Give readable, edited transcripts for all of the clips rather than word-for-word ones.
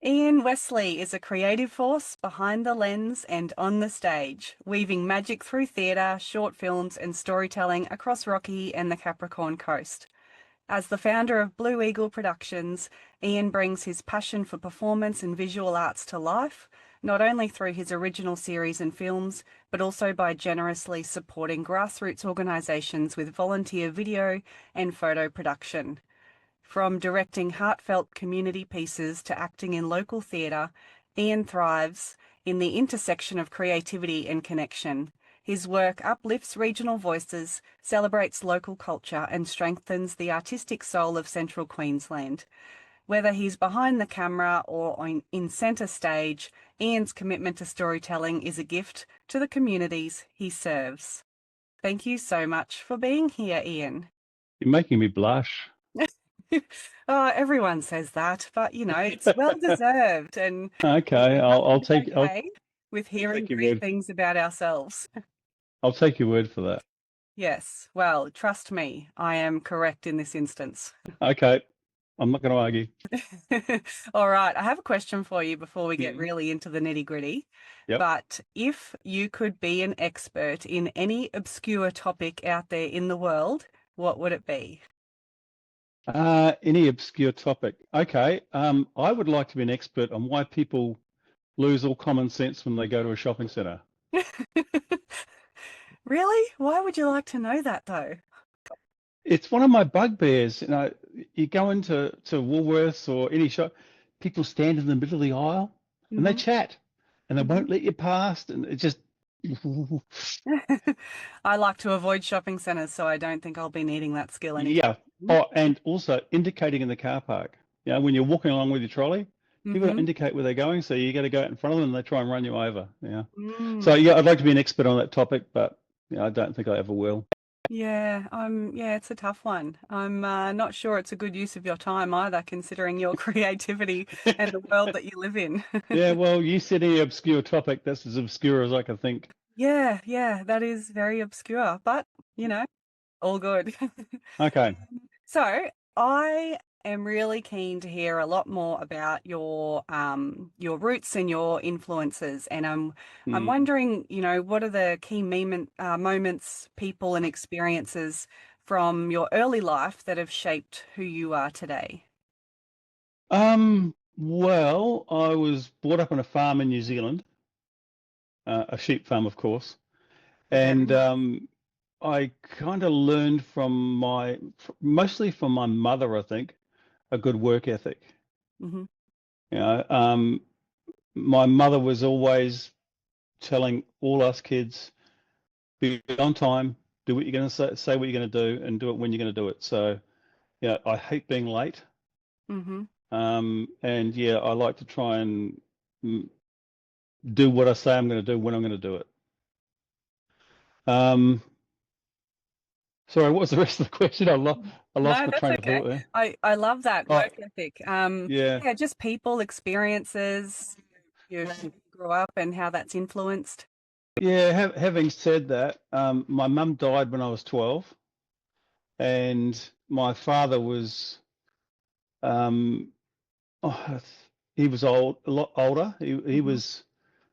Ian Westley is a creative force behind the lens and on the stage, weaving magic through theatre, short films, and storytelling across Rocky and the Capricorn Coast. As the founder of Blue Eagle Productions, Ian brings his passion for performance and visual arts to life, not only through his original series and films, but also by generously supporting grassroots organisations with volunteer video and photo production. From directing heartfelt community pieces to acting in local theatre, Ian thrives in the intersection of creativity and connection. His work uplifts regional voices, celebrates local culture, and strengthens the artistic soul of Central Queensland. Whether he's behind the camera or in centre stage, Ian's commitment to storytelling is a gift to the communities he serves. Thank you so much for being here, Ian. You're making me blush. Oh, everyone says that, but it's well deserved, and Okay, I'll take with hearing take your great word. things about ourselves. I'll take your word for that. Yes, well, trust me, I am correct in this instance. Okay, I'm not going to argue. All right, I have a question for you before we get really into the nitty-gritty. Yep. But if you could be an expert in any obscure topic out there in the world, what would it be? Any obscure topic? Okay. I would like to be an expert on why people lose all common sense when they go to a shopping centre. Really? Why would you like to know that though? It's one of my bugbears. You go into Woolworths or any shop, people stand in the middle of the aisle and they chat, and they won't let you past, and it just. I like to avoid shopping centres, so I don't think I'll be needing that skill anymore. Yeah. Oh, and also indicating in the car park. When you're walking along with your trolley, people don't indicate where they're going, so you got to go out in front of them and they try and run you over. Yeah. So yeah, I'd like to be an expert on that topic, but I don't think I ever will. Yeah, it's a tough one. I'm not sure it's a good use of your time either, considering your creativity and the world that you live in. Yeah, well, you said any obscure topic, that's as obscure as I can think. Yeah, that is very obscure, but all good. Okay. So I am really keen to hear a lot more about your roots and your influences, and I'm wondering, what are the key moments, people, and experiences from your early life that have shaped who you are today? Well, I was brought up on a farm in New Zealand, a sheep farm, of course, and I kind of learned mostly from my mother, I think, a good work ethic. Mm-hmm. My mother was always telling all us kids, be on time, do what you're going to say what you're going to do, and do it when you're going to do it. So, I hate being late. Mm-hmm. And yeah, I like to try and do what I say I'm going to do when I'm going to do it. Sorry, what was the rest of the question? I lost my train of thought there. I love that work ethic. Yeah. Just people, experiences, you grew up and how that's influenced. Yeah, having said that, my mum died when I was 12, and my father was, he was a lot older. He was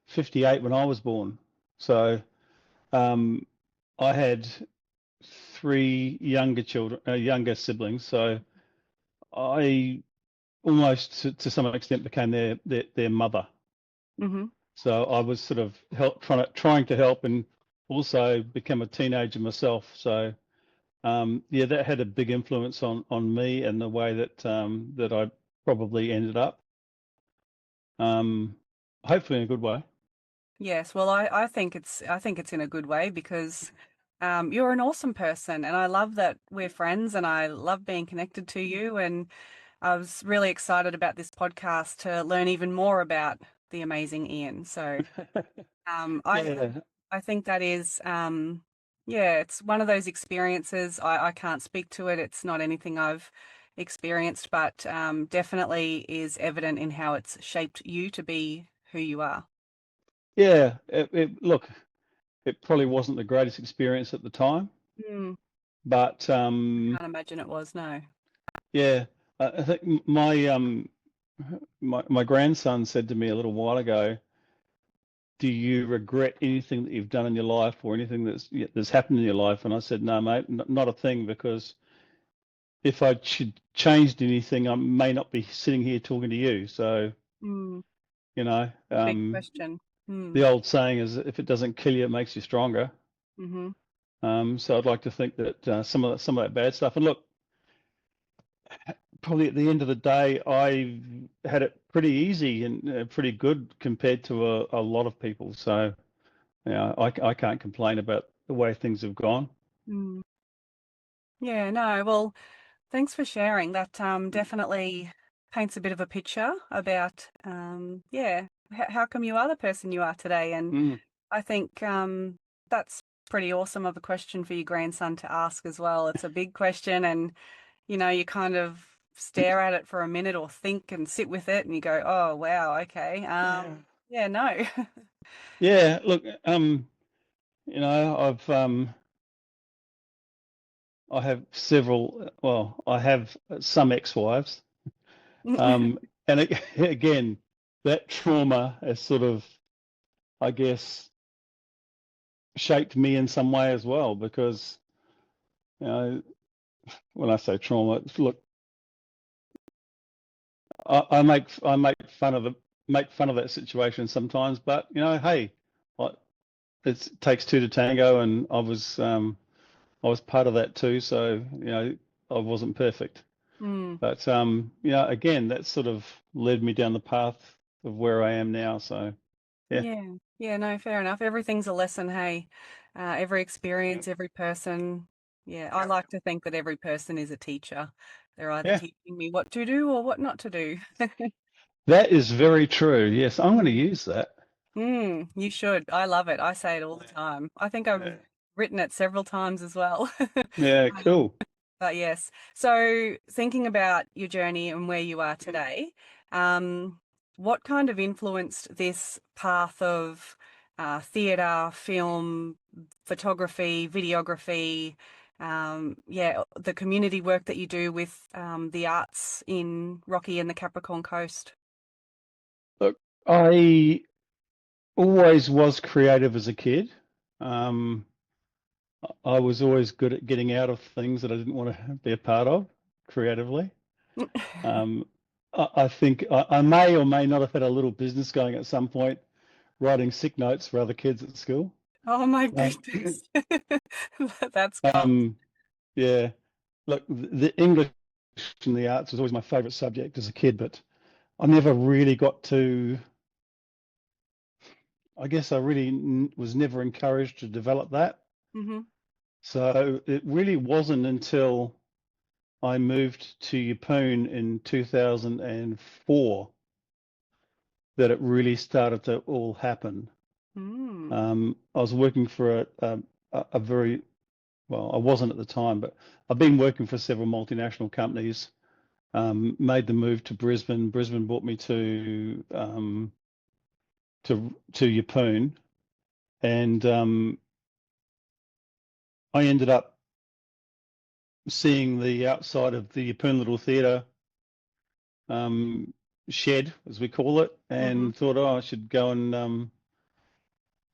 58 when I was born. So I had three younger siblings. So I almost, to some extent, became their mother. Mm-hmm. So I was sort of trying to help, and also become a teenager myself. So that had a big influence on me and the way that I probably ended up. Hopefully in a good way. Yes, well, I think it's in a good way because you're an awesome person, and I love that we're friends, and I love being connected to you. And I was really excited about this podcast to learn even more about the amazing Ian. So I think that is it's one of those experiences. I can't speak to it. It's not anything I've experienced, but definitely is evident in how it's shaped you to be who you are. Yeah, look, it probably wasn't the greatest experience at the time, but Can't imagine it was, no. yeah, I think my my grandson said to me a little while ago, do you regret anything that you've done in your life or anything that's happened in your life? And I said, no, mate, not a thing, because if I should changed anything, I may not be sitting here talking to you. So, Mm. you know, Big question. Mm. the old saying is, if it doesn't kill you, it makes you stronger. Mm-hmm. So I'd like to think that some of that bad stuff. And look, probably at the end of the day, I had it pretty easy and pretty good compared to a lot of people. So, yeah, I can't complain about the way things have gone. Mm. Yeah, no, well, thanks for sharing. That definitely paints a bit of a picture about, yeah, how come you are the person you are today. And Mm. I think that's pretty awesome of a question for your grandson to ask as well. It's a big question, and you kind of stare at it for a minute or think and sit with it, and you go, "Oh, wow, okay, Yeah. yeah, no." Yeah. Look, I have several. Well, I have some ex-wives. Um, and again, that trauma has sort of, I guess, shaped me in some way as well, because, you know, when I say trauma, look, I make fun of that situation sometimes, but hey, what it takes two to tango, and I was part of that too, so I wasn't perfect, Mm. but again, that sort of led me down the path of where I am now. So yeah. Yeah, yeah, no, fair enough. Everything's a lesson, hey. Every Yeah. experience, every person. Yeah, I like to think that every person is a teacher. They're either Yeah. teaching me what to do or what not to do. That is very true. Yes, I'm going to Mm. use that. You should. I love it. I say it all the time. I think I've Yeah. written it several times as well. Yeah, Um, cool. but yes. So thinking about your journey and where you are today, um, what kind of influenced this path of theatre, film, photography, videography, yeah, the community work that you do with the arts in Rocky and the Capricorn Coast? Look, I always was creative as a kid. Um, I was always good at getting out of things that I didn't want to be a part of creatively. Um, I think I may or may not have had a little business going at some point, writing sick notes for other kids at school. Oh my Um, goodness. That's gold. um, yeah. Look, the English and the arts was always my favorite subject as a kid, but I never really got to. I guess I really was never encouraged to develop that. Hmm. So it really wasn't until I moved to Yeppoon in 2004 that it really started to all happen. Mm. I was working for a very, well, I wasn't at the time, but I've been working for several multinational companies. Made the move to Brisbane. Brisbane brought me to Yeppoon, and I ended up seeing the outside of the Yeppoon Little Theatre um, shed, as we call it, Hmm. and thought, oh, I should go and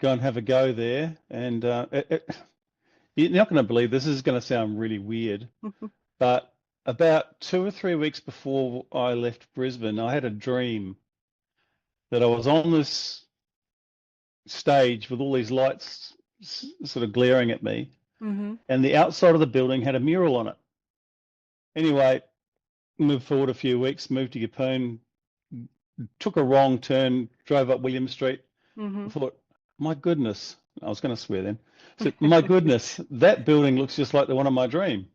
have a go there. And you're not going to believe this. This is going to sound really weird, but about 2 or 3 weeks before I left Brisbane, I had a dream that I was on this stage with all these lights sort of glaring at me, Hmm. and the outside of the building had a mural on it. Anyway, moved forward a few weeks, moved to Yeppoon, took a wrong turn, drove up William Street. I Hmm. thought, my goodness, I was going to swear then. I said, my goodness, that building looks just like the one in my dream.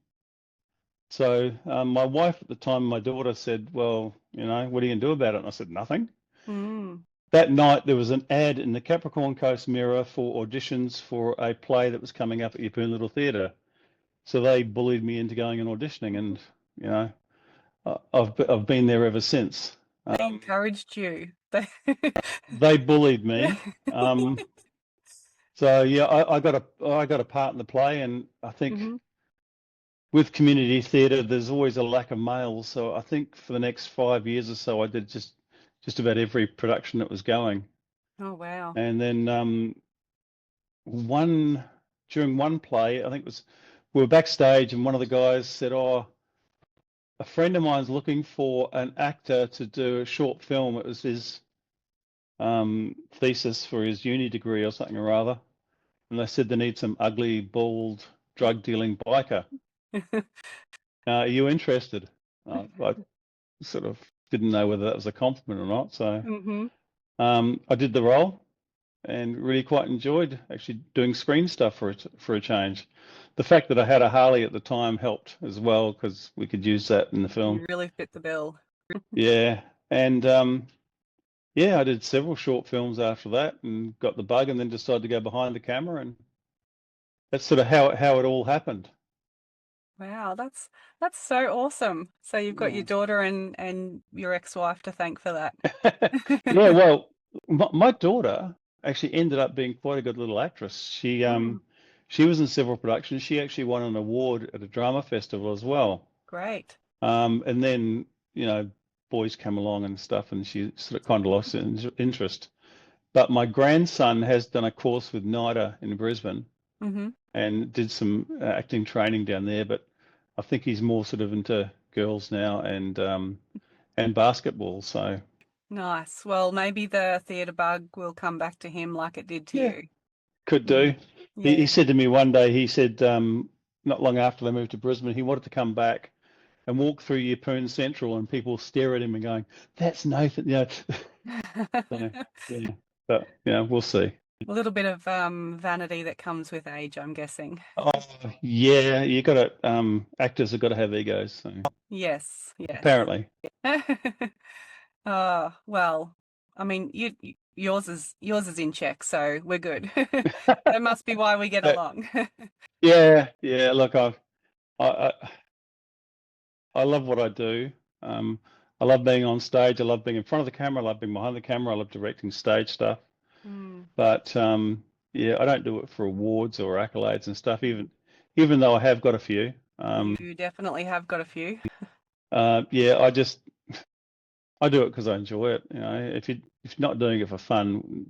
So my wife at the time, my daughter said, well, what are you going to do about it? And I said, nothing. Mm. That night, there was an ad in the Capricorn Coast Mirror for auditions for a play that was coming up at Yeppoon Little Theatre. So they bullied me into going and auditioning, and you know, I've been there ever since. They Um, encouraged you. they bullied me. So yeah, I got a part in the play, and I think Hmm. with community theatre, there's always a lack of males. So I think for the next 5 years or so, I did just about every production that was going. Oh, wow. And then one during one play, I think it was we were backstage, and one of the guys said, "Oh, a friend of mine's looking for an actor to do a short film." It was his thesis for his uni degree or something or other, and they said they need some ugly, bald, drug dealing biker. Are you interested? I sort of didn't know whether that was a compliment or not, so Mm-hmm. I did the role and really quite enjoyed actually doing screen stuff for a change. The fact that I had a Harley at the time helped as well because we could use that in the film. You really fit the bill. Yeah, and yeah, I did several short films after that and got the bug, and then decided to go behind the camera, and that's sort of how it all happened. Wow, that's so awesome. So you've got your Yeah. daughter and your ex-wife to thank for that. Yeah, well, my daughter actually ended up being quite a good little actress. Mm, She was in several productions. She actually won an award at a drama festival as well. great. And then, you know, boys come along and stuff, and she sort of kind of lost interest. But my grandson has done a course with NIDA in Brisbane Mm-hmm. and did some acting training down there. But I think he's more sort of into girls now and basketball. So Nice. Well, maybe the theatre bug will come back to him like it did to yeah, you. could Mm, do. He yeah. said to me one day, he said, not long after they moved to Brisbane, he wanted to come back and walk through Yeppoon Central, and people stare at him and going, "That's Nathan," you know. So, yeah, but we'll see. A little bit of vanity that comes with age, I'm guessing. Oh, yeah, you got to. Actors have got to have egos. So Yes, yes. apparently, Well, I mean, yours is in check, so we're good. That must be why we get but along. yeah, yeah. Look, I, I, I love what I do. Um, I love being on stage. I love being in front of the camera. I love being behind the camera. I love directing stage stuff. Mm, But yeah, I don't do it for awards or accolades and stuff. Even though I have got a few. you definitely have got a few. Yeah, I do it because I enjoy it. If you're not doing it for fun,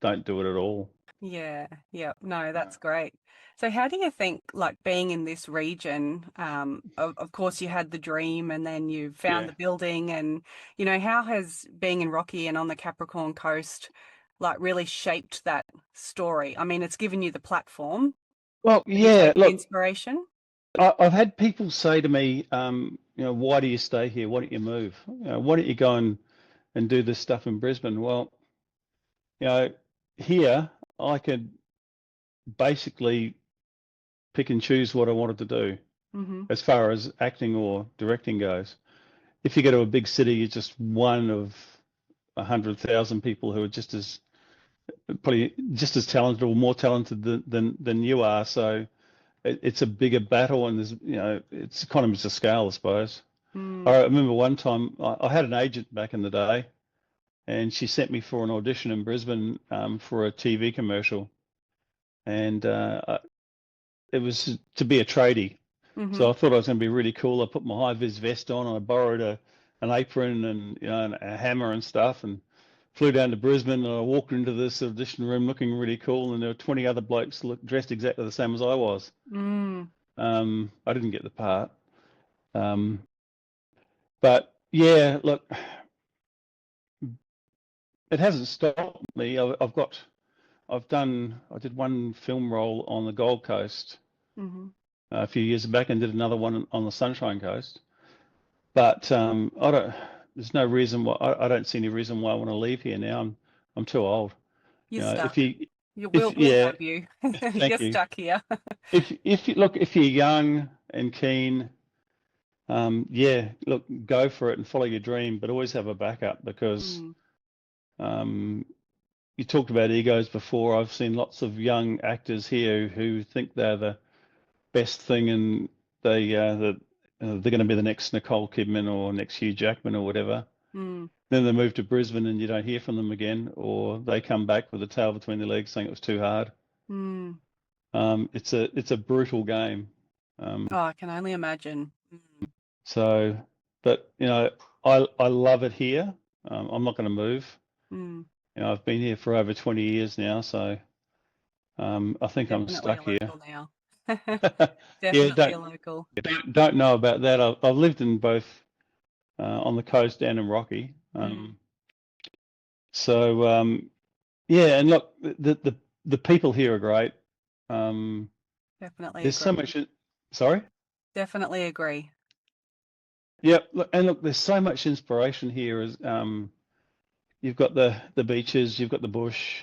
don't do it at all. Yeah, yeah. No, Uh, that's great. So how do you think, like being in this region, of course you had the dream and then you found yeah. the building and, how has being in Rocky and on the Capricorn Coast, like really shaped that story? I mean, it's given you the platform. Well, Have you yeah. taken Look, inspiration? I've had people say to me, why do you stay here? Why don't you move? Why don't you go and do this stuff in Brisbane? Well, you know, here I could basically pick and choose what I wanted to do Mm-hmm. as far as acting or directing goes. If you go to a big city, you're just one of 100,000 people who are probably just as talented or more talented than you are. So it's a bigger battle, and it's economies of scale, I suppose. Mm, I remember one time I had an agent back in the day, and she sent me for an audition in Brisbane for a TV commercial, and it was to be a tradie. mm-hmm. So I thought I was going to be really cool. I put my high vis vest on, and I borrowed an apron and and a hammer and stuff, and flew down to Brisbane. And I walked into this audition room looking really cool, and there were 20 other blokes dressed exactly the same as I was. Mm, I didn't get the part, um, but yeah, look, it hasn't stopped me. I did one film role on the Gold Coast mm-hmm. a few years back, and did another one on the Sunshine Coast. But I don't. There's no reason why I don't see any reason why I want to leave here now. I'm too old. You're If stuck. you We'll if we'll yeah, have you. You're thank you. stuck here. If you look, if you're young and keen, yeah, look, go for it and follow your dream, but always have a backup because Mm, um, you talked about egos before. I've seen lots of young actors here who think they're the best thing, and they're going to be the next Nicole Kidman or next Hugh Jackman or whatever. mm, Then they move to Brisbane and you don't hear from them again, or they come back with a tail between their legs saying it was too hard. mm. It's a brutal game. Oh, I can only imagine. So, but I love it here. I'm not going to move. Mm. I've been here for over 20 years now, so I think I'm Definitely stuck a here. local now. Yeah, Definitely a local. don't know about that. I've lived in both on the coast and in Rocky. Mm. So yeah, and look, the people here are great. Um, Definitely there's so agree. much. Sorry. Definitely agree. Yep. Look, there's so much inspiration here. As you've got the beaches, you've got the bush.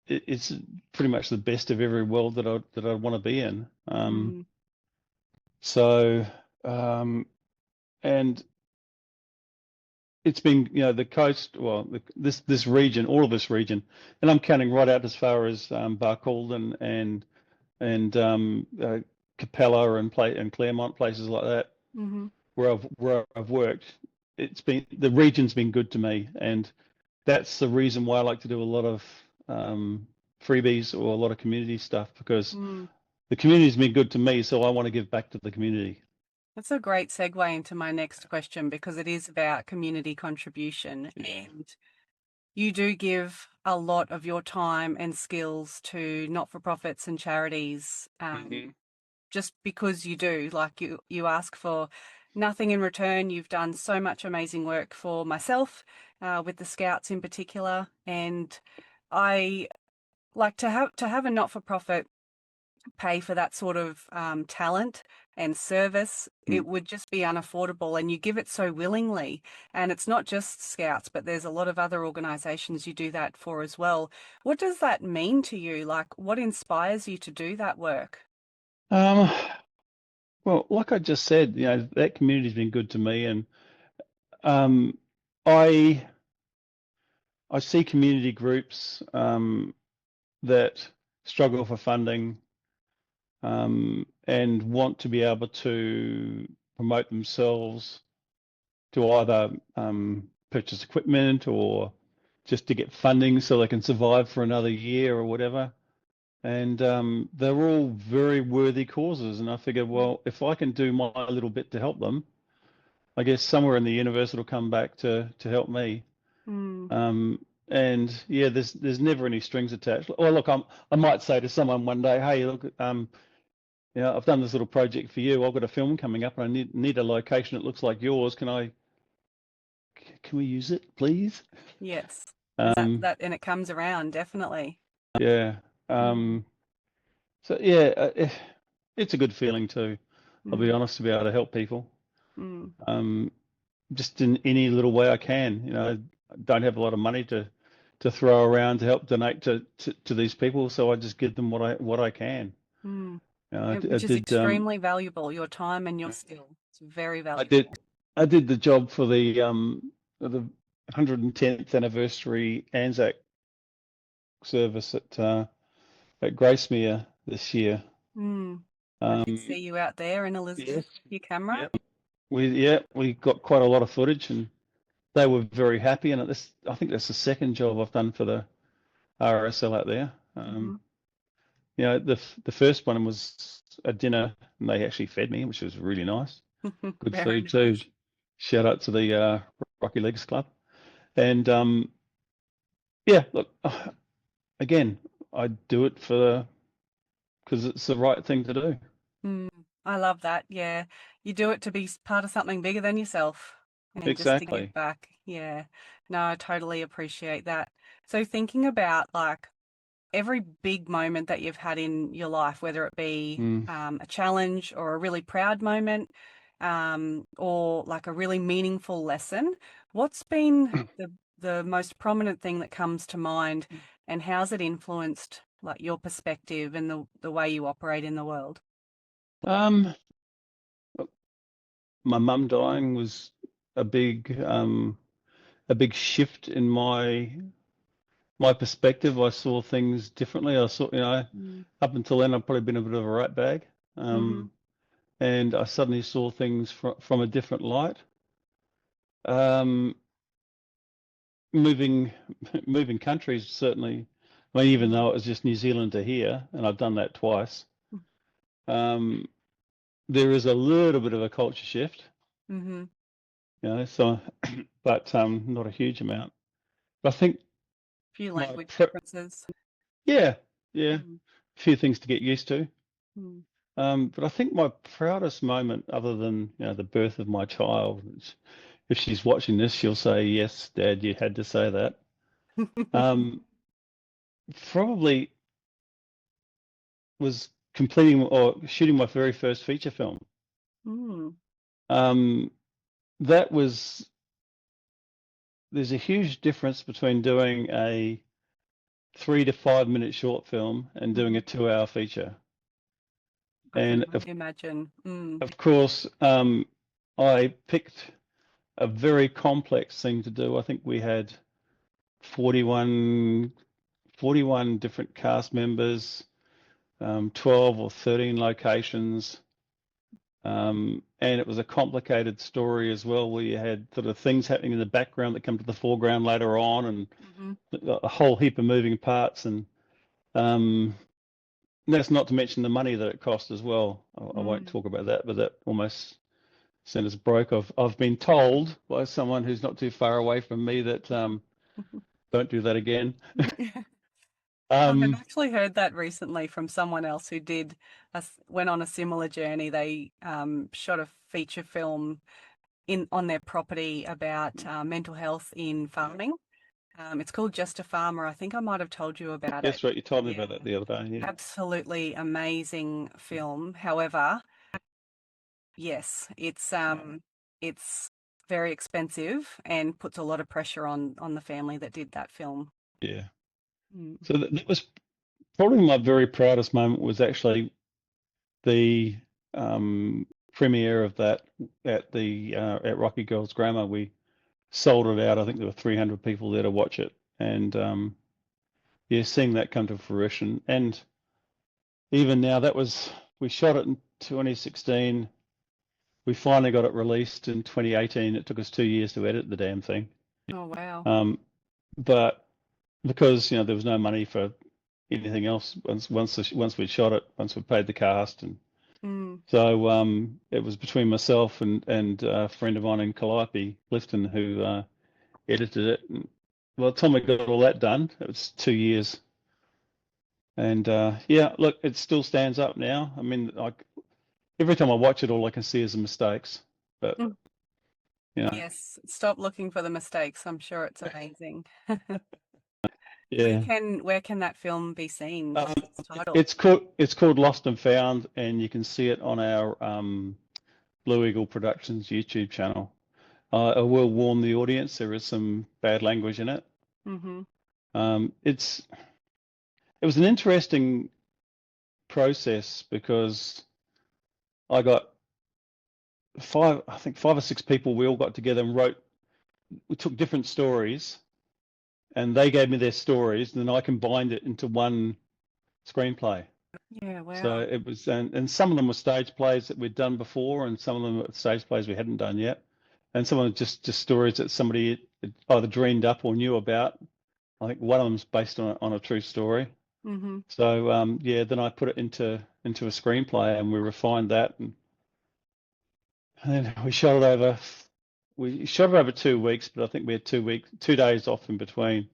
It's pretty much the best of every world that I want to be in. Mm. So and it's been the coast, well this region, all of this region, and I'm counting right out as far as Barcaldine and Capella and Claremont, places like that, Mm-hmm. where I've worked. The region's been good to me, and that's the reason why I like to do a lot of freebies or a lot of community stuff, because Mm. the community's been good to me, so I want to give back to the community. That's a great segue into my next question because it is about community contribution. Yeah. And you do give a lot of your time and skills to not-for-profits and charities, Hmm. just because you do. Like you ask for nothing in return. You've done so much amazing work for myself, with the Scouts in particular, and I like to have a not-for-profit pay for that sort of talent and service. It would just be unaffordable, and you give it so willingly. And it's not just Scouts, but there's a lot of other organisations you do that for as well. What does that mean to you? Like, what inspires you to do that work? Um, well, like I just said, that community's been good to me, and um, I I see community groups that struggle for funding and want to be able to promote themselves to either purchase equipment or just to get funding so they can survive for another year or whatever. And they're all very worthy causes. And I figured, well, if I can do my little bit to help them, I guess somewhere in the universe it'll come back to help me. Mm. And yeah, there's never any strings attached. Or look, I might say to someone one day, hey, look, I've done this little project for you. I've got a film coming up, and I need a location that looks like yours. Can we use it, please? Yes. And Um, and it comes around, definitely. yeah. Mm. So yeah, it's a good feeling too. I'll be Mm. honest, to be able to help people, Mm. um, just in any little way I can. I don't have a lot of money to throw around to help donate to these people, so I just give them what I can. Mm. I Which is did extremely valuable, your time and your skill. It's very I valuable. did I did the job for the 110th anniversary Anzac service at Gracemere this year. Mm. I did Um, see you out there in yes. Elizabeth with your camera. Yep. We got quite a lot of footage, and they were very happy. And I think that's the second job I've done for the RSL out there. Hmm. The first one was a dinner, and they actually fed me, which was really nice. Good Very food too. nice. Shout out to the Rocky Legs Club. And yeah, look, again, I do it because it's the right thing to do. Mm. I love that. Yeah. You do it to be part of something bigger than yourself and just to give Exactly. back. Yeah. No, I totally appreciate that. So thinking about like every big moment that you've had in your life, whether it be Mm. a challenge or a really proud moment, or like a really meaningful lesson, what's been the most prominent thing that comes to mind, and how's it influenced like your perspective and the way you operate in the world? Um, my mum dying was a a big shift in my perspective. I saw things differently. I saw, Mm. up until then, I've probably been a bit of a rat bag. Mm-hmm. And I suddenly saw things from a different light. Um, moving moving countries, certainly. I mean, even though it was just New Zealand to here, and I've done that twice. there is a little bit of a culture shift, Mm-hmm. so, but not a huge amount. But I think Few my language differences. yeah, yeah, Mm. a few things to get used to. Mm. But I think my proudest moment, other than the birth of my child, which, if she's watching this, she'll say, "Yes, Dad, you had to say that." Um, Probably was completing or shooting my very first feature film. Mm. Um, that was There's a huge difference between doing a 3 to 5 minute short film and doing a Mhm. 2 hour feature. I can And only imagine. Mm. of course, I picked a very complex thing to do. I think we had 41, 41 different cast members, 12 or 13 locations. And it was a complicated story as well, where you had sort of things happening in the background that come to the foreground later on, and Mm-hmm. a whole heap of moving parts. And um, that's not to mention the money that it cost as well. I won't Mm. talk about that, but that almost sent us broke. I've been told by someone who's not too far away from me that don't do that again. I've Um, actually heard that recently from someone else who went on a similar journey. They shot a feature film on their property about mental health in farming. It's called Just a Farmer. I think I might have told you about it. yes, right. You told me Yeah, about that the other day. Yeah, absolutely amazing film. However, yes, it's very expensive and puts a lot of pressure on the family that did that film. yeah. Mm. So that was probably my very proudest moment. Was actually the premiere of that at Rocky Girls Grammar. We sold it out. I think there were 300 people there to watch it, and yeah, seeing that come to fruition. And even now, we shot it in 2016. We finally got it released in 2018. It took us 2 years to edit the damn thing. Oh wow. Um, but because there was no money for anything else once we shot it, once we paid the cast, and Mm. so it was between myself and a friend of mine in Calliope, Clifton, who edited it. And by the time we got all that done, it was 2 years. And yeah, look, it still stands up now. I mean, like every time I watch it, all I can see is the mistakes. But Mm. you know, Yes, stop looking for the mistakes. I'm sure it's amazing. yeah. Where can that film be seen? Um, What's its title? it's called Lost and Found, and you can see it on our Blue Eagle Productions YouTube channel. I will warn the audience, there is some bad language in it. Mm-hmm. Um, it's it was an interesting process because I got I think 5 or 6 people. We all got together and wrote. We took different stories, and they gave me their stories, and then I combined it into one screenplay. Yeah, So wow. it was, and some of them were stage plays that we'd done before, and some of them were stage plays we hadn't done yet, and some of them just stories that somebody had either dreamed up or knew about. I think one of them's based on a true story. Mm-hmm. So yeah, then I put it into a screenplay, and we refined that, and then we shot it over. We shot it over 2 weeks, but I think we had 2 days off in between.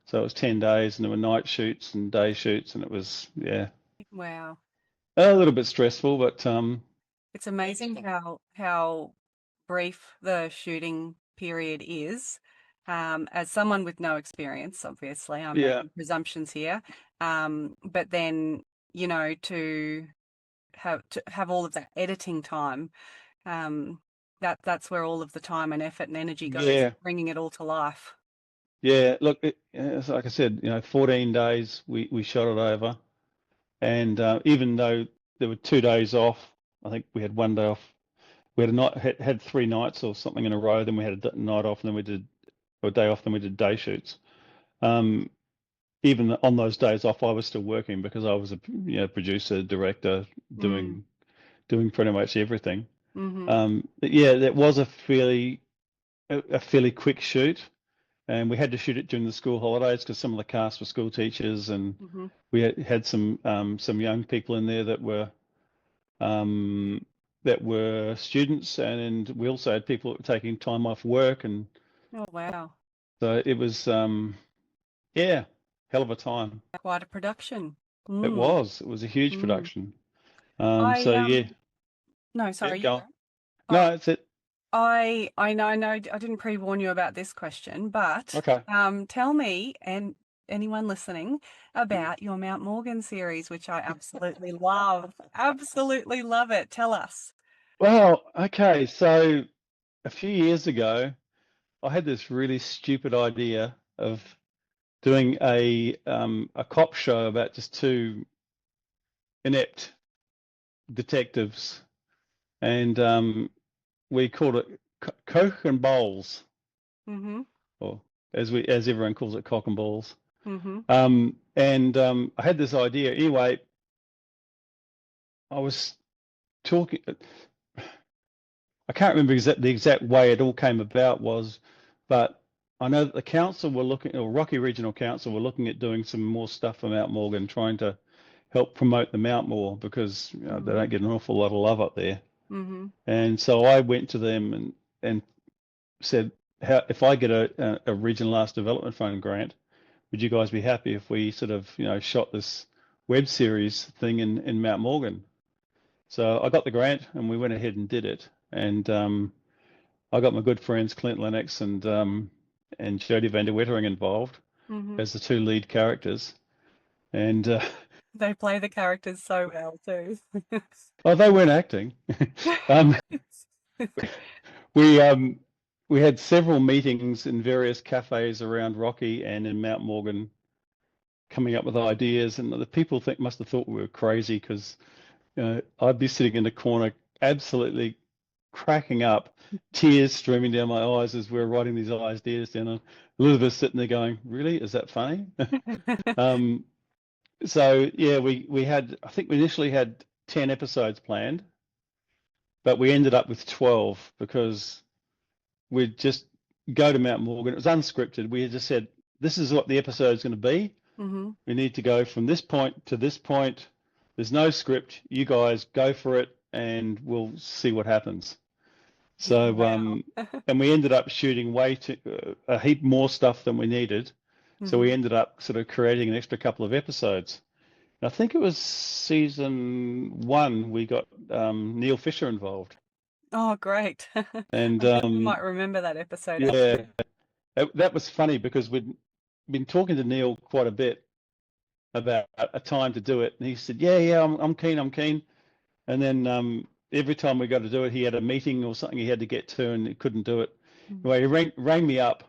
So it was 10 days, and there were night shoots and day shoots, and it was, yeah, Wow. a little bit stressful, but It's amazing how brief the shooting period is. As someone with no experience, obviously, I'm yeah, making presumptions here. But then, to have all of that editing time, that's where all of the time and effort and energy goes, yeah, bringing it all to life. yeah. Look, it's like I said, 14 days we shot it over, and even though there were 2 days off, I think we had one day off. We had a night had 3 nights or something in a row. Then we had a night off, and then we did a day off. Then we did day shoots. Um, Even on those days off, I was still working because I was a producer, director, Mm, doing pretty much everything. mm-hmm, But yeah, that was a fairly quick shoot, and we had to shoot it during the school holidays because some of the cast were school teachers, and mm-hmm. we had some young people in there that were that were students, and we also had people that were taking time off work, and Oh, wow. so it was yeah, hell of a time. Quite a production. It Mm, was. It was a huge mm. production. I So yeah, no, yeah, sorry, you go go. on. Oh, No, it's it. I know I didn't pre-warn you about this question, but Okay. tell me and anyone listening about your Mount Morgan series, which I absolutely love. Absolutely love it. Tell us. Well, okay. So a few years ago, I had this really stupid idea of doing a cop show about just two inept detectives, and we called it Coke and Bowls, Mm-hmm. or as everyone calls it, Cock and Balls. Mm-hmm. And I had this idea. Anyway, I was talking. I can't remember the exact way it all came about was, but I know that the council were looking, or Rocky Regional Council were looking at doing some more stuff for Mount Morgan, trying to help promote the Mount more because they Mm-hmm. don't get an awful lot of love up there. Mm-hmm. And so I went to them and said, how, if I get a Regional Arts Development Fund grant, would you guys be happy if we sort of, shot this web series thing in Mount Morgan? So I got the grant and we went ahead and did it. And I got my good friends Clint Lennox and Jodie van der Wettering involved Mm-hmm. as the two lead characters. And They play the characters so well too. oh, they weren't acting. um, we we had several meetings in various cafes around Rocky and in Mount Morgan, coming up with ideas. And the people must have thought we were crazy because I'd be sitting in the corner, absolutely cracking up, tears streaming down my eyes as we're writing these ideas down. And Elizabeth sitting there going, "Really? Is that funny?" um, so yeah, we had, I think we initially had 10 episodes planned, but we ended up with 12 because we'd just go to Mount Morgan. It was unscripted. We had just said, "This is what the episode's going to be. Mm-hmm. We need to go from this point to this point. There's no script. You guys go for it, and we'll see what happens." So, Wow. and we ended up shooting a heap more stuff than we needed. So we Mm-hmm. ended up sort of creating an extra couple of episodes. And I think it was season 1 we got Neil Fisher involved, Oh, great. I and think I might remember that episode yeah, actually. that was funny because we'd been talking to Neil quite a bit about a time to do it, and he said, "Yeah, yeah, I'm keen, I'm keen." And then every time we got to do it, he had a meeting or something he had to get to, and he couldn't do it. Mm. Anyway, he rang me up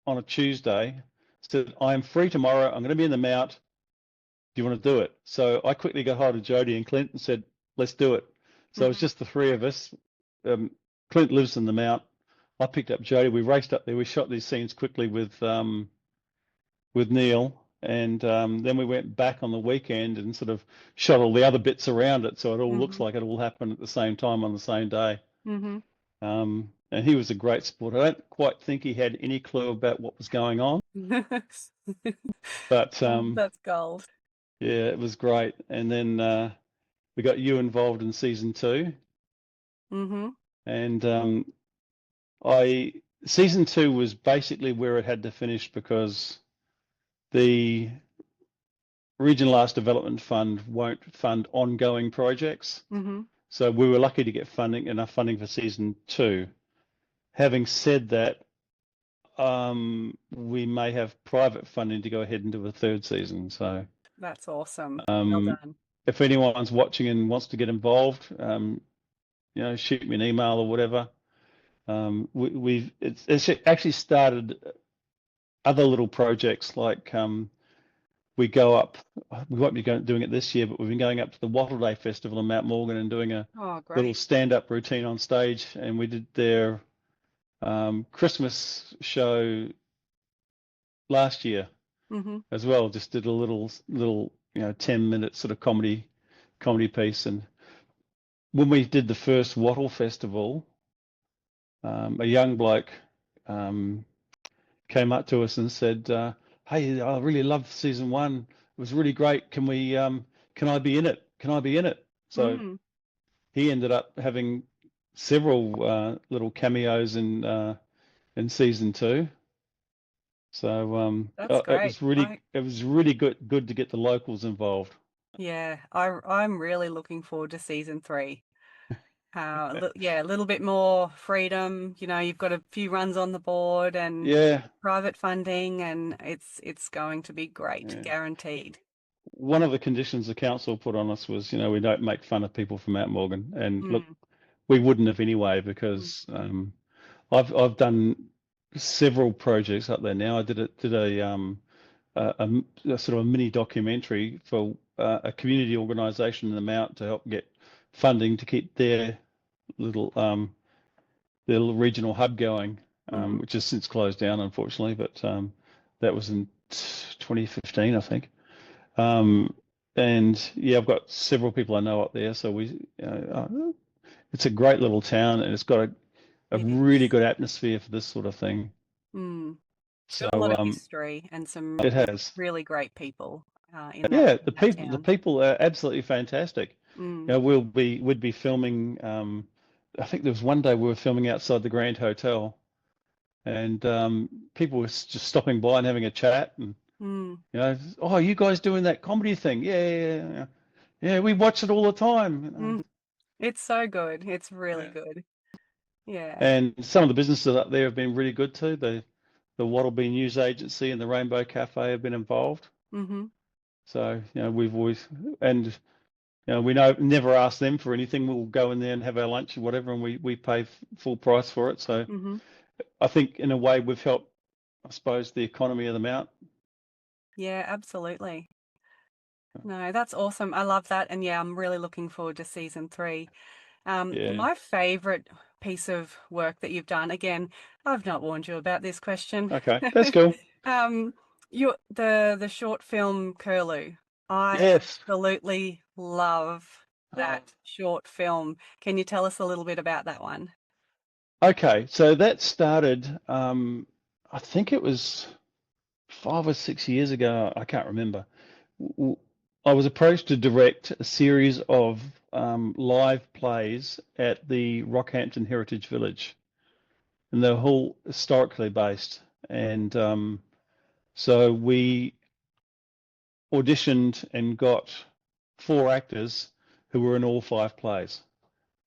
on a Tuesday, said, "I am free tomorrow. I'm going to be in the Mount. Do you want to do it?" So I quickly got hold of Jodie and Clint and said, "Let's do it." So it was Mhm. just the three of us. Clint lives in the Mount. I picked up Jodie. We raced up there. We shot these scenes quickly with Neil, and then we went back on the weekend and sort of shot all the other bits around it, so it all looks Mhm. like it all happened at the same time on the same day. Mhm. And he was a great sport. I don't quite think he had any clue about what was going on, but Oh, that's gold. yeah, it was great. And then we got you involved in season 2, Mhm. and I season 2 was basically where it had to finish because the Regional Arts Development Fund won't fund ongoing projects. Mhm. So we were lucky to get enough funding for season 2. Having said that, we may have private funding to go ahead and do a third season. So That's awesome. Well um, done. if anyone's watching and wants to get involved, shoot me an email or whatever. It's actually started other little projects like we go up. We won't be doing it this year, but we've been going up to the Wattle Day Festival in Mount Morgan and doing a Oh, little great. stand-up routine on stage. And we did their Christmas show last year Mhm. as well. Just did a little 10-minute sort of comedy piece. And when we did the first Wattle Festival, a young bloke um, came up to us and said, "Hey, I really loved season 1. It was really great. Can I be in it? Can I be in it?" So Mm. he ended up having several little cameos in season 2. So That's great. it was really good to get the locals involved. Yeah, I'm really looking forward to season 3. Yeah, a little bit more freedom. You know, you've got a few runs on the board and Yeah, private funding, and it's going to be great, yeah. guaranteed. One of the conditions the council put on us was, we don't make fun of people from Mount Morgan, and look, Mm, we wouldn't have anyway mm, because I've done several projects up there now. I did a sort of a mini documentary for a community organisation in the Mount to help get funding to keep their little regional hub going, mhm. which has since closed down, unfortunately. But that was in 2015, I think. And yeah, I've got several people I know up there, so it's a great little town, and it's got a It really is. good atmosphere for this sort of thing. Mm. It's So got a lot of history and some it has. really great people in that Yeah, in that the town. people are absolutely fantastic. Mm, We'd be filming. I think there was one day we were filming outside the Grand Hotel, and people were just stopping by and having a chat, and mm, oh, you guys doing that comedy thing? Yeah, we watch it all the time. mm. It's so good. It's really Yeah. good. Yeah. And some of the businesses up there have been really good too. The Wattlebee News Agency and the Rainbow Cafe have been involved. Mm-hmm. So we've always, and we never ask them for anything. We'll go in there and have our lunch or whatever, and we pay full price for it. So Mm-hmm. I think in a way we've helped, I suppose, the economy of the Mount. Yeah, absolutely. No, that's awesome. I love that. And yeah, I'm really looking forward to season 3. Yeah. My favorite piece of work that you've done, again, I've not warned you about this question. Okay, that's cool. Um, the short film Curlew. I Yes. absolutely love Oh. that short film. Can you tell us a little bit about that one? Okay, so that started, I think it was 5 or 6 years ago. I can't remember. W- I was approached to direct a series of live plays at the Rockhampton Heritage Village, and they're all historically based. And so we auditioned and got 4 actors who were in all 5 plays.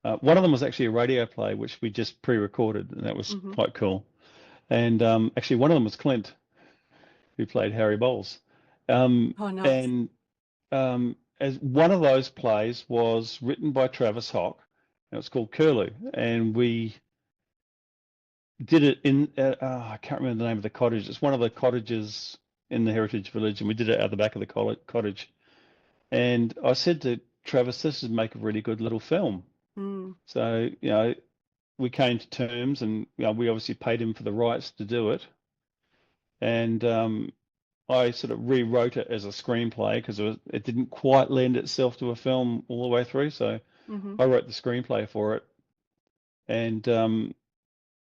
One of them was actually a radio play, which we just pre-recorded, and that was Hmm. quite cool. And actually, one of them was Clint, who played Harry Bowles. Oh, nice. And as one of those plays was written by Travis Hock, and it's called Curlew, and we did it in I can't remember the name of the cottage. It's one of the cottages in the Heritage Village, and we did it out the back of the cottage. And I said to Travis, "This would make a really good little film." Mm, So we came to terms, and we obviously paid him for the rights to do it, and I sort of rewrote it as a screenplay because it didn't quite lend itself to a film all the way through. So hmm. I wrote the screenplay for it, and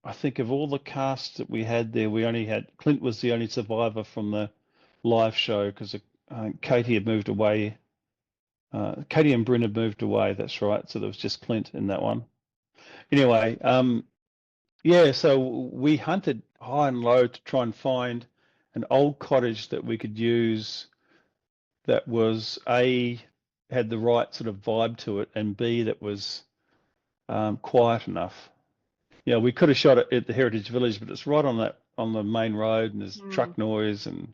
I think of all the cast that we had there, we only had Clint was the only survivor from the live show because Katie had moved away. Katie and Bryn had moved away. That's right. So there was just Clint in that one. Anyway, yeah. So we hunted high and low to try and find an old cottage that we could use that was A, had the right sort of vibe to it, and B, that was quiet enough. We could have shot it at the Heritage Village, but it's right on the main road, and there's Mm, truck noise, and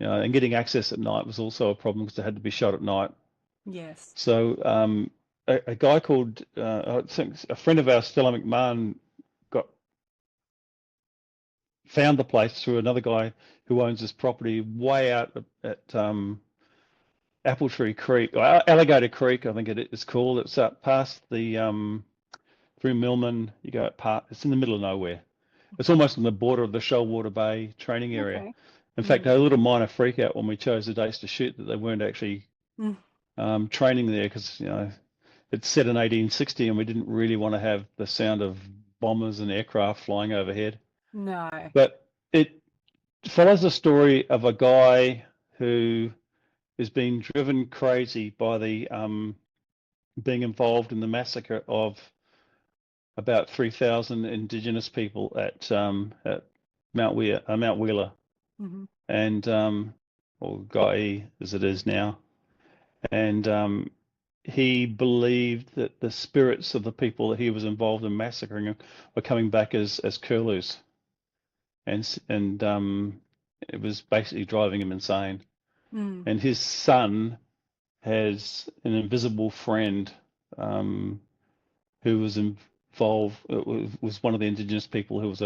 and getting access at night was also a problem because it had to be shot at night. yes. So a guy called I think a friend of ours, Stella McMahon, got found the place through another guy who owns this property way out at Apple Tree Creek, or Alligator Creek, I think it is called. It's up past the through Millman. You go up past. It's in the middle of nowhere. It's Okay. almost on the border of the Shoalwater Bay training area. Okay. In fact, I Mm, had a little minor freak out when we chose the days to shoot that they weren't actually mm, training there because it's set in 1860 and we didn't really want to have the sound of bombers and aircraft flying overhead. no. But it follows the story of a guy who is being driven crazy by the being involved in the massacre of about 3,000 Indigenous people at Mount Wheeler, Hmm. and or Guy as it is now, and he believed that the spirits of the people that he was involved in massacring were coming back as curlews, and it was basically driving him insane. Mm. And his son has an invisible friend um, who was involved. Was one of the Indigenous people who was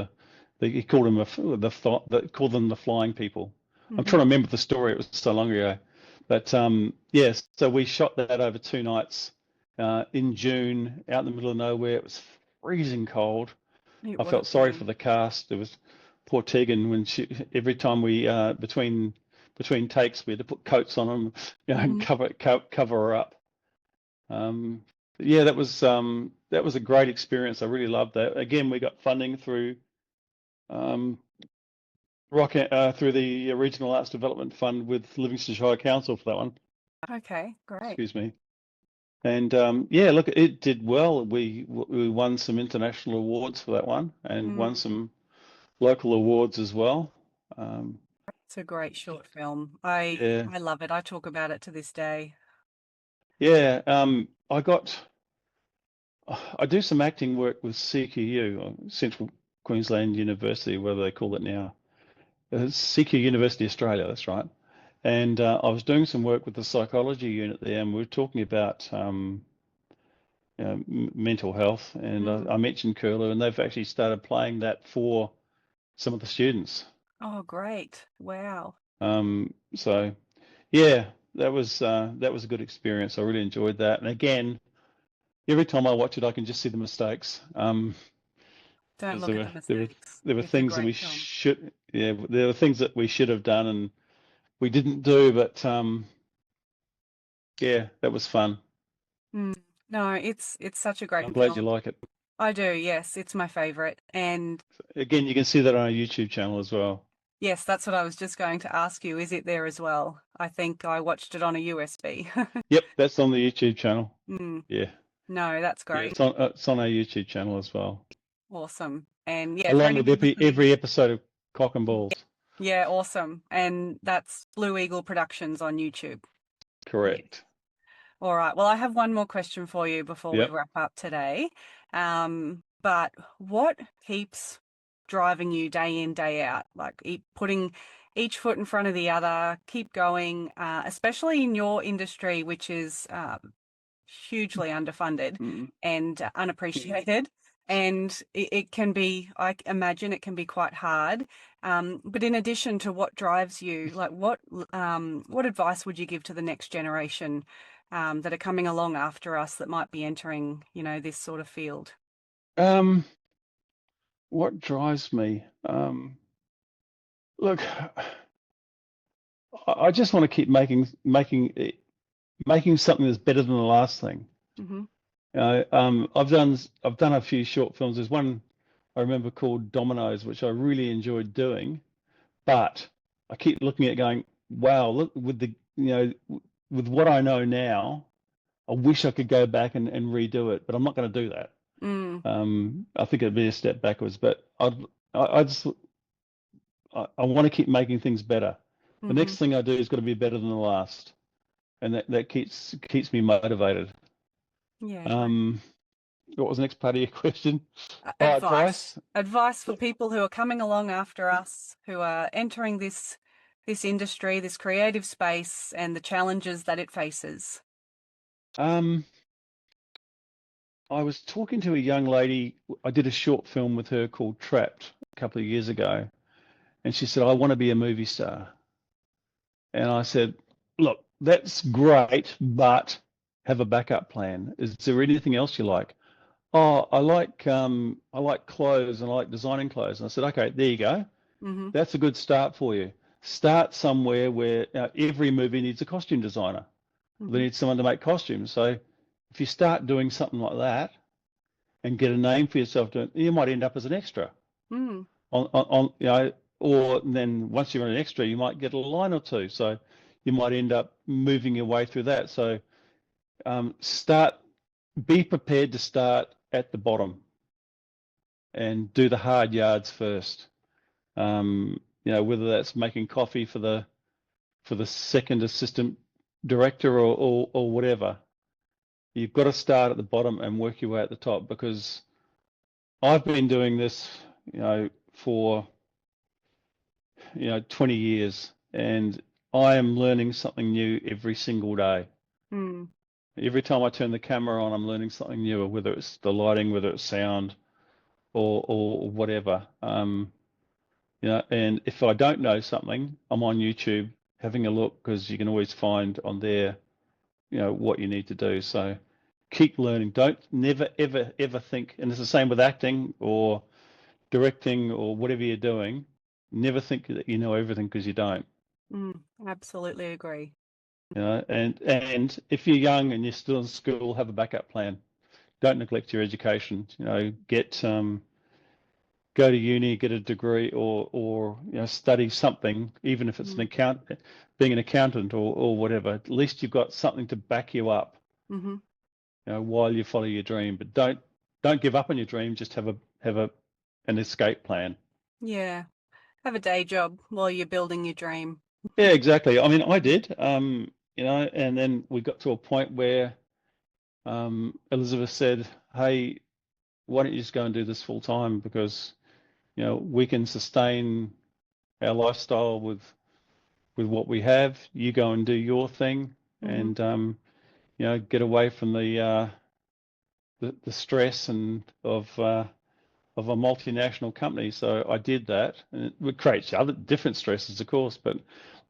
he called him called them the flying people. I'm Hmm. trying to remember the story. It was so long ago, but yes. So we shot that over 2 nights in June, out in the middle of nowhere. It was freezing cold. It I would felt have sorry for been. the cast. There was poor Tegan when every time we between takes we had to put coats on them, and Hmm. cover her up. Um, yeah, that was a great experience. I really loved that. Again, we got funding through um, through the Regional Arts Development Fund with Livingstonshire Council for that one. Okay, great. Excuse me. And yeah, look, it did well. We won some international awards for that one, and won Mm. some local awards as well. Um, It's a great short film. I yeah, I love it. I talk about it to this day. yeah. I do some acting work with CQU, Central Queensland University, whatever they call it now. CQ University Australia, that's right. And I was doing some work with the psychology unit there, and we were talking about mental health. And Mm. I mentioned Curlew, and they've actually started playing that for some of the students. Oh, great. Wow. So yeah, that was a good experience. I really enjoyed that. And again, every time I watch it, I can just see the mistakes. Don't Because look at the mistakes. there were It's a things that we great film. should yeah there were things that we should have done and we didn't do, but yeah, that was fun. Mm. No, it's such a I'm great glad you film. like it. I do, yes. It's my favorite. And Again, you can see that on our YouTube channel as well. yes, that's what I was just going to ask you. Is it there as well? I think I watched it on a USB. Yep, that's on the YouTube channel. Mm. Yeah, No, that's yeah, great. it's on our YouTube channel as well, Awesome. And yeah, for along with anyone listening, every episode of Cock and Balls. yeah, awesome. And that's Blue Eagle Productions on YouTube. Yes. Correct. All right. Well, I have one more question for you before we Yep. wrap up today. But what keeps driving you day in, day out? Like putting each foot in front of the other, keep going, especially in your industry, which is hugely underfunded Mm. and unappreciated. And it can be, I imagine it can be quite hard. But in addition to what drives you, like what advice would you give to the next generation that are coming along after us that might be entering, this sort of field? Um, what drives me? Look, I just want to keep making something that's better than the last thing. Hmm. I've done a few short films. There's one I remember called Dominoes, which I really enjoyed doing, but I keep looking at it going, wow, look with what I know now, I wish I could go back and redo it, but I'm not going to do that. Mm. I think it'd be a step backwards, but I just I want to keep making things better. The Hmm. next thing I do is got to be better than the last, and that keeps me motivated. Yeah, great. Um, what was the next part of your question? Oh, Advice. advice. Advice for people who are coming along after us, who are entering this industry, this creative space, and the challenges that it faces. Um, I was talking to a young lady. I did a short film with her called Trapped a couple of years ago, and she said, "I want to be a movie star." And I said, "Look, that's great, but have a backup plan. Is there anything else you like?" Oh, I like clothes and I like designing clothes. And I said, "Okay, there you go. Hmm. That's a good start for you. Start somewhere where every movie needs a costume designer. They Hmm. need someone to make costumes. So if you start doing something like that and get a name for yourself, you might end up as an extra Mm. on or then once you're an extra, you might get a line or two. So you might end up moving your way through that. So start be prepared to start at the bottom and do the hard yards first. Whether that's making coffee for the second assistant director or whatever, you've got to start at the bottom and work your way at the top, because I've been doing this, for 20 years, and I am learning something new every single day. Mm. Every time I turn the camera on, I'm learning something new, whether it's the lighting, whether it's sound, or whatever. And if I don't know something, I'm on YouTube having a look, because you can always find on there, what you need to do. So keep learning. Don't never, ever, ever think, and it's the same with acting or directing or whatever you're doing, never think that you know everything, because you don't. Absolutely agree. And if you're young and you're still in school, have a backup plan. Don't neglect your education. Go to uni, get a degree, or study something, even if it's being an accountant or whatever. At least you've got something to back you up, Mm-hmm. while you follow your dream. But don't give up on your dream. Just have an escape plan. Yeah. Have a day job while you're building your dream. Yeah, exactly. I mean, I did. And then we got to a point where Elizabeth said, "Hey, why don't you just go and do this full time? Because we can sustain our lifestyle with what we have. You go and do your thing, and get away from the stress and of a multinational company." So I did that, and it creates other different stresses, of course, but at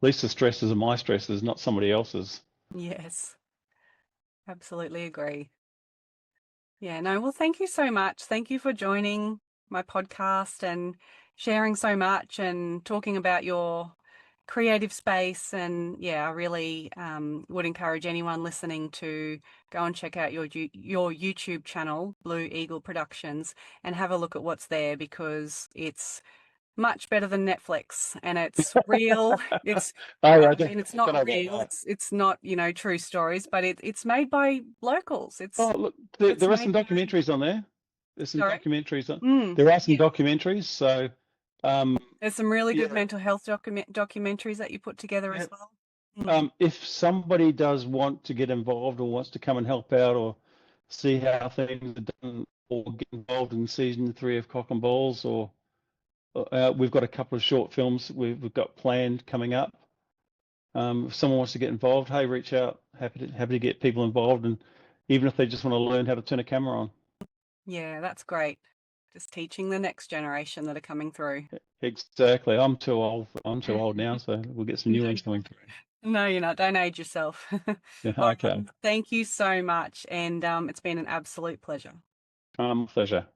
least the stresses are my stresses, not somebody else's. Yes, absolutely agree. Yeah, no, well, thank you so much. Thank you for joining my podcast and sharing so much and talking about your creative space. And yeah, I really would encourage anyone listening to go and check out your YouTube channel, Blue Eagle Productions, and have a look at what's there, because it's much better than Netflix, and it's real. It's Oh, I I don't, mean, it's I don't not know about real. that. It's not, true stories, but it's made by locals. Oh, look, It's there are made some by documentaries on there. There's some sorry. documentaries on. Mm, There are some yeah. documentaries. So, There's some really good yeah, mental health documentaries that you put together yeah. as well. Mm, If somebody does want to get involved or wants to come and help out or see how things are done, or get involved in season 3 of Cock and Balls, or we've got a couple of short films we've got planned coming up. If someone wants to get involved, hey, reach out. Happy to get people involved, and even if they just want to learn how to turn a camera on. yeah, that's great. Just teaching the next generation that are coming through. Exactly. I'm too old. I'm too old now, so we'll get some new ones coming through. No, you're not. Don't age yourself. Yeah, All right. okay. Thank you so much, and it's been an absolute pleasure. Pleasure.